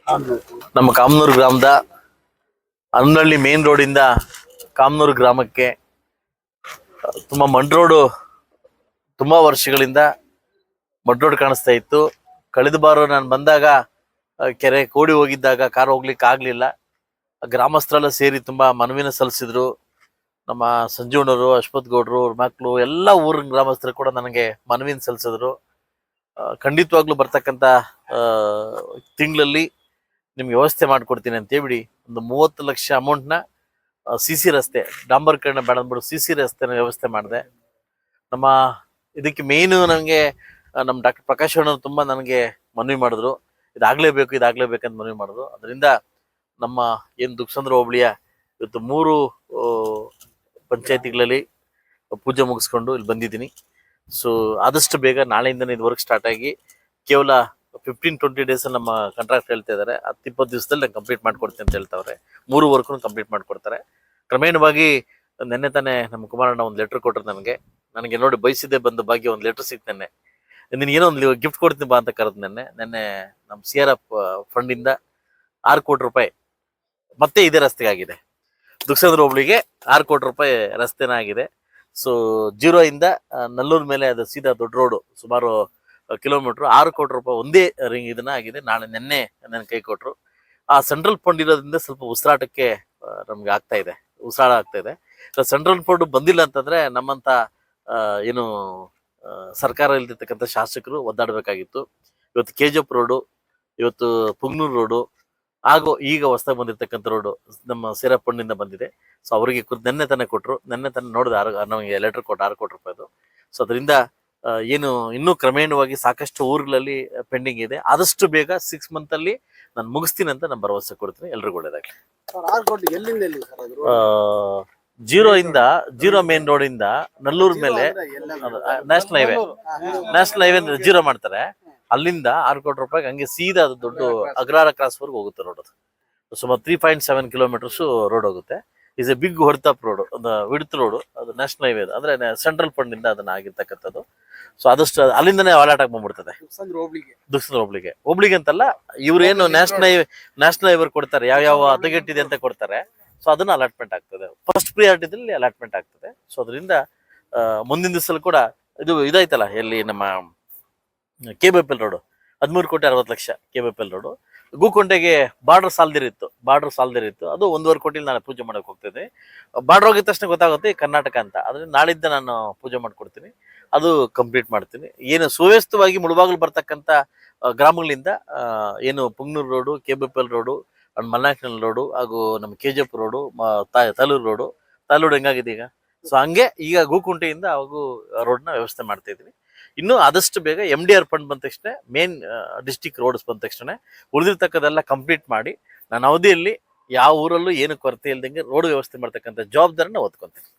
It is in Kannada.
ನಮ್ಮ ಕಾಮನೂರು ಗ್ರಾಮದ ಹನ್ನಳ್ಳಿ ಮೇನ್ ರೋಡಿಂದ ಕಾಮನೂರು ಗ್ರಾಮಕ್ಕೆ ತುಂಬಾ ಮಡ್ ರೋಡು ತುಂಬಾ ವರ್ಷಗಳಿಂದ ಮಡ್ ರೋಡ್ ಕಾಣಿಸ್ತಾ ಇತ್ತು. ಕಳೆದ ಬಾರ ನಾನು ಬಂದಾಗ ಕೆರೆ ಕೋಡಿ ಹೋಗಿದ್ದಾಗ ಕಾರ್ ಹೋಗ್ಲಿಕ್ಕೆ ಆಗ್ಲಿಲ್ಲ. ಗ್ರಾಮಸ್ಥರೆಲ್ಲ ಸೇರಿ ತುಂಬಾ ಮನವಿನ ಸಲ್ಲಿಸಿದ್ರು. ನಮ್ಮ ಸಂಜೀವನವರು, ಅಶ್ವಥ್ ಗೌಡ್ರು, ಅವ್ರ ಮಕ್ಕಳು ಎಲ್ಲ ಊರಿನ ಗ್ರಾಮಸ್ಥರು ಕೂಡ ನನಗೆ ಮನವಿನ ಸಲ್ಲಿಸಿದ್ರು. ಖಂಡಿತವಾಗ್ಲೂ ಬರ್ತಕ್ಕಂಥ ತಿಂಗಳಲ್ಲಿ ನಿಮ್ಗೆ ವ್ಯವಸ್ಥೆ ಮಾಡ್ಕೊಡ್ತೀನಿ ಅಂತ ಹೇಳಿ ಒಂದು 30 ಲಕ್ಷ ಅಮೌಂಟ್ನ ಸಿ ರಸ್ತೆ, ಡಾಂಬರ್ಕರಣ ಬೇಡ ಅಂದ್ಬಿಟ್ಟು ಸಿ ರಸ್ತೆನ ವ್ಯವಸ್ಥೆ ಮಾಡಿದೆ. ನಮ್ಮ ಇದಕ್ಕೆ ಮೇಯ್ನು ನನಗೆ ನಮ್ಮ ಡಾಕ್ಟರ್ ಪ್ರಕಾಶ್ ಅಣ್ಣವ್ರು ತುಂಬಾ ನನಗೆ ಮನವಿ ಮಾಡಿದ್ರು, ಇದಾಗ್ಲೇಬೇಕಂತ ಮನವಿ ಮಾಡಿದ್ರು. ಅದರಿಂದ ನಮ್ಮ ಏನು ದುಕ್ಸಂದ್ರ ಹೋಬಳಿಯ ಇವತ್ತು 3 ಪಂಚಾಯತಿಗಳಲ್ಲಿ ಪೂಜೆ ಮುಗಿಸ್ಕೊಂಡು ಇಲ್ಲಿ ಬಂದಿದ್ದೀನಿ. ಸೊ ಆದಷ್ಟು ಬೇಗ ನಾಳೆಯಿಂದನೇ ಇದು ವರ್ಕ್ ಸ್ಟಾರ್ಟ್ ಆಗಿ ಕೇವಲ 15-20 ಡೇಸ್ ನಮ್ಮ ಕಾಂಟ್ರಾಕ್ಟ್ ಹೇಳ್ತಾ ಇದ್ದಾರೆ. 10-20 ದಿವಸದಲ್ಲಿ ನಾನು ಕಂಪ್ಲೀಟ್ ಮಾಡ್ಕೊಡ್ತೀನಿ ಅಂತ ಹೇಳ್ತಾವ್ರೆ. 3 ವರ್ಕ್ನು ಕಂಪ್ಲೀಟ್ ಮಾಡ್ಕೊಡ್ತಾರೆ. ಕ್ರಮೇಣವಾಗಿ ನೆನ್ನೆ ತಾನೇ ನಮ್ಮ ಕುಮಾರಣ್ಣ ಒಂದು ಲೆಟರ್ ಕೊಟ್ಟರು ನನಗೆ ನೋಡಿ ಬಯಸಿದ್ದೆ ಬಂದ ಭಾಗ್ಯ ಒಂದು ಲೆಟರ್ ಸಿಕ್ತು. ನಿನಗೇನೋ ಒಂದು ಗಿಫ್ಟ್ ಕೊಡ್ತೀನಿ ಬಾ ಅಂತ ಕರೆದು ನೆನ್ನೆ ನಮ್ಮ CRF ಫಂಡಿಂದ 6 ಕೋಟಿ ರೂಪಾಯಿ ಮತ್ತೆ ಇದೇ ರಸ್ತೆಗೆ ಆಗಿದೆ. ದುಕ್ಸಂದ್ರ ಹೋಬಳಿಗೆ 6 ಕೋಟಿ ರೂಪಾಯಿ ರಸ್ತೆನ ಆಗಿದೆ. ಸೊ 0 ಇಂದ ನಲ್ಲೂರು ಮೇಲೆ ಅದು ಸೀದಾ ದೊಡ್ಡ ರೋಡು ಸುಮಾರು ಕಿಲೋಮೀಟರ್ 6 ಕೋಟಿ ರೂಪಾಯಿ ಒಂದೇ ರಿಂಗ್ ಇದನ್ನ ಆಗಿದೆ. ನೆನ್ನೆ ನನ್ನ ಕೈ ಕೊಟ್ಟರು. ಆ ಸೆಂಟ್ರಲ್ ಫಂಡ್ ಇರೋದ್ರಿಂದ ಸ್ವಲ್ಪ ಉಸಿರಾಟಕ್ಕೆ ನಮ್ಗೆ ಉಸಿರಾಟ ಆಗ್ತಾ ಇದೆ. ಸೆಂಟ್ರಲ್ ಫಂಡ್ ಬಂದಿಲ್ಲ ಅಂತಂದ್ರೆ ನಮ್ಮಂತ ಏನು ಸರ್ಕಾರ ಇಲ್ದಿರ್ತಕ್ಕಂಥ ಶಾಸಕರು ಒದ್ದಾಡಬೇಕಾಗಿತ್ತು. ಇವತ್ತು KGF ರೋಡು, ಇವತ್ತು ಪುಂಗ್ನೂರು ರೋಡು, ಹಾಗೂ ಈಗ ಹೊಸದಾಗಿ ಬಂದಿರ್ತಕ್ಕಂಥ ರೋಡು ನಮ್ಮ CRF ಫಂಡಿಂದ ಬಂದಿದೆ. ಸೊ ಅವರಿಗೆ ನೆನ್ನೆ ತಾನೇ ಕೊಟ್ಟರು. ನೆನ್ನೆ ತಾನೇ ನೋಡಿದೆ ನಮಗೆ ಲೆಟರ್ ಕೊಟ್ಟು 6 ಕೋಟಿ ರೂಪಾಯಿದು. ಸೊ ಅದರಿಂದ ಏನು ಇನ್ನೂ ಕ್ರಮೇಣವಾಗಿ ಸಾಕಷ್ಟು ಊರುಗಳಲ್ಲಿ ಪೆಂಡಿಂಗ್ ಇದೆ. ಆದಷ್ಟು ಬೇಗ 6 ಮಂತ್ ಅಲ್ಲಿ ನಾನು ಮುಗಿಸ್ತೀನಿ ಅಂತ ನಾನು ಭರವಸೆ ಕೊಡ್ತೀನಿ. ಎಲ್ರಿಗೂ ಒಳ್ಳೇದಾಗ್ಲಿ. 0 ಮೇನ್ ರೋಡ್ ಇಂದ ನಲ್ಲೂರ್ ಮೇಲೆ ನ್ಯಾಷನಲ್ ಹೈವೇ 0 ಮಾಡ್ತಾರೆ. ಅಲ್ಲಿಂದ 6 ಕೋಟಿ ರೂಪಾಯಿಗೆ ಹಂಗೆ ಸೀದಾ ಅದು ದೊಡ್ಡ ಅಗ್ರಹಾರ ಕ್ರಾಸ್ ವರ್ಗು ಹೋಗುತ್ತೆ ರೋಡ್. ಅದು ಸುಮಾರು 3.7 ಕಿಲೋಮೀಟರ್ಸ್ ರೋಡ್ ಹೋಗುತ್ತೆ. ಇಸ್ ಎ ಬಿಗ್ ಹೊಡ್ತಾಪ್ ರೋಡ್, ಒಂದು ವಿಡ್ತ್ ರೋಡ್. ಅದು ನ್ಯಾಷನಲ್ ಹೈವೇ ಅಂದ್ರೆ ಸೆಂಟ್ರಲ್ ಫಂಡ್ ಇಂದ ಅದನ್ನ ಆಗಿರ್ತಕ್ಕಂಥದ್ದು. ಸೊ ಆದಷ್ಟು ಅಲ್ಲಿಂದನೇ ಅಲಾಟ್ ಆಗಿ ಬಂದ್ಬಿಡ್ತದೆ ದುಕ್ಸಂದ್ರ ಹೋಬ್ಳಿಗೆ ಅಂತಲ್ಲ. ಇವ್ರೇನು ನ್ಯಾಷನಲ್ ಹೈವೇ ಕೊಡ್ತಾರೆ, ಯಾವ ಹದಗೆಟ್ಟಿದೆ ಅಂತ ಕೊಡ್ತಾರೆ. ಸೊ ಅದನ್ನ ಅಲಾಟ್ಮೆಂಟ್ ಆಗ್ತದೆ, ಫಸ್ಟ್ ಪ್ರಿಯಾರಿಟಿದಲ್ಲಿ ಅಲಾಟ್ಮೆಂಟ್ ಆಗ್ತದೆ. ಸೊ ಅದರಿಂದ ಮುಂದಿನ ದಿವಸದಲ್ಲಿ ಕೂಡ ಇದಾಯ್ತಲ್ಲ, ಎಲ್ಲಿ ನಮ್ಮ KBPL ರೋಡು 13,60,00,000 KBPL ರೋಡು. ಗೂಕೊಂಟೆಗೆ ಬಾರ್ಡರ್ ಸಾಲ್ದಿರಿತ್ತು. ಅದು 1.5 ಕೋಟಿಲಿ ನಾನು ಪೂಜೆ ಮಾಡಕ್ ಹೋಗ್ತಿದ್ದೆ. ಬಾರ್ಡರ್ ಹೋಗಿದ ತಕ್ಷಣ ಗೊತ್ತಾಗುತ್ತೆ ಕರ್ನಾಟಕ ಅಂತ. ಅದ್ರಿಂದ ನಾಳಿದ್ದ ನಾನು ಪೂಜೆ ಮಾಡ್ಕೊಡ್ತೀನಿ, ಅದು ಕಂಪ್ಲೀಟ್ ಮಾಡ್ತೀನಿ. ಏನು ಸುವ್ಯವಸ್ಥಿತವಾಗಿ ಮುಳುಬಾಗಿಲು ಬರ್ತಕ್ಕಂಥ ಗ್ರಾಮಗಳಿಂದ ಏನು ಪುಂಗ್ನೂರು ರೋಡು, KBPL ರೋಡು, ಮಲ್ನಾಕ್ನಲ್ ರೋಡು, ಹಾಗೂ ನಮ್ಮ KGF ರೋಡು, ತಾಲೂರು ರೋಡ್ ಹೆಂಗಾಗಿದೆ ಈಗ. ಸೊ ಹಂಗೆ ಈಗ ಗೂಕುಂಟೆಯಿಂದ ಹಾಗೂ ರೋಡ್ನ ವ್ಯವಸ್ಥೆ ಮಾಡ್ತಾ ಇದ್ದೀನಿ. ಇನ್ನು ಆದಷ್ಟು ಬೇಗ MDR ಫಂಡ್ ಬಂದ ತಕ್ಷಣ, ಮೇನ್ ಡಿಸ್ಟಿಕ್ ರೋಡ್ಸ್ ಬಂದ ತಕ್ಷಣ ಉಳಿದಿರ್ತಕ್ಕದೆಲ್ಲ ಕಂಪ್ಲೀಟ್ ಮಾಡಿ ನಾನು ಅವಧಿಯಲ್ಲಿ ಯಾವ ಊರಲ್ಲೂ ಏನು ಕೊರತೆ ಇಲ್ದಂಗೆ ರೋಡ್ ವ್ಯವಸ್ಥೆ ಮಾಡ್ತಕ್ಕಂಥ ಜವಾಬ್ದಾರಿನ ಹೊತ್ಕೊಂತೀನಿ.